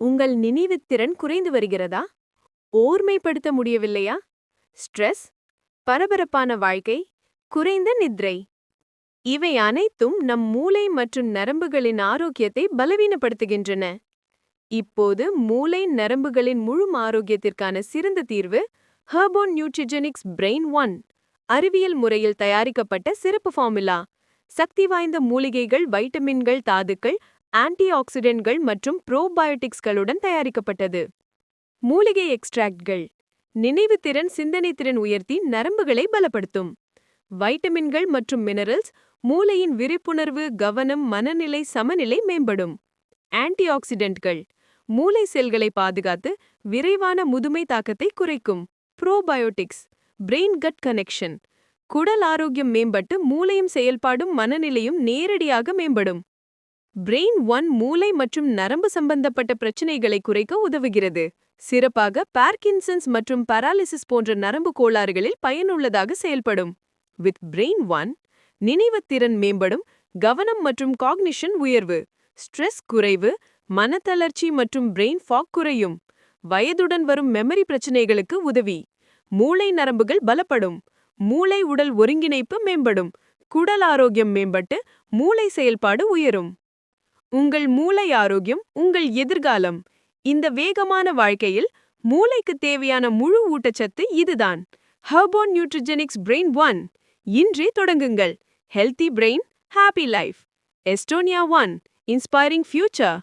உங்கள் நினைவுத்திறன் குறைந்து வருகிறதா? ஓர்மைப்படுத்த முடியவில்லையா? ஸ்ட்ரெஸ், பரபரப்பான வாழ்க்கை, குறைந்த நித்ரை. இவை அனைத்தும் நம் மூளை மற்றும் நரம்புகளின் ஆரோக்கியத்தை பலவீனப்படுத்துகின்றன. இப்போது மூளை நரம்புகளின் முழு ஆரோக்கியத்திற்கான சிறந்த தீர்வு ஹெர்போன் நியூட்ரிஜெனிக்ஸ் பிரெயின் ஒன். அறிவியல் முறையில் தயாரிக்கப்பட்ட சிறப்பு ஃபார்முலா. சக்தி வாய்ந்த மூலிகைகள், வைட்டமின்கள், தாதுக்கள், ஆன்டி ஆக்சிடென்ட்கள் மற்றும் ப்ரோபயோட்டிக்ஸ்களுடன் தயாரிக்கப்பட்டது. மூலிகை எக்ஸ்ட்ராக்ட்கள் நினைவுத்திறன், சிந்தனைத்திறன் உயர்த்தி நரம்புகளை பலப்படுத்தும். வைட்டமின்கள் மற்றும் மினரல்ஸ் மூளையின் விழிப்புணர்வு, கவனம், மனநிலை, சமநிலை மேம்படும். ஆன்டி ஆக்சிடென்ட்கள் மூளை செல்களை பாதுகாத்து விரைவான முதுமை தாக்கத்தை குறைக்கும். ப்ரோபயோட்டிக்ஸ் பிரெயின் கட் கனெக்ஷன் குடல் ஆரோக்கியம் மேம்பட்டு மூளையும் செயல்பாடும் மனநிலையும் நேரடியாக மேம்படும். பிரெயின் ஒன் மூளை மற்றும் நரம்பு சம்பந்தப்பட்ட பிரச்சினைகளை குறைக்க உதவுகிறது. சிறப்பாக பார்கின்சன்ஸ் மற்றும் பாராலிசிஸ் போன்ற நரம்பு கோளாறுகளில் பயனுள்ளதாக செயல்படும். வித் பிரெயின் ஒன் நினைவுத்திறன் மேம்படும், கவனம் மற்றும் காக்னிஷன் உயர்வு, ஸ்ட்ரெஸ் குறைவு, மனத்தளர்ச்சி மற்றும் பிரெயின் ஃபாக் குறையும். வயதுடன் வரும் மெமரி பிரச்சினைகளுக்கு உதவி. மூளை நரம்புகள் பலப்படும், மூளை உடல் ஒருங்கிணைப்பு மேம்படும், குடல் ஆரோக்கியம் மேம்பட்டு மூளை செயல்பாடு உயரும். உங்கள் மூளை ஆரோக்கியம் உங்கள் எதிர்காலம். இந்த வேகமான வாழ்க்கையில் மூளைக்கு தேவையான முழு ஊட்டச்சத்து இதுதான். ஹெர்போன் நியூட்ரிஜெனிக்ஸ் பிரெயின் ஒன். இன்றே தொடங்குங்கள். Healthy brain, happy life. Estonia one, inspiring future.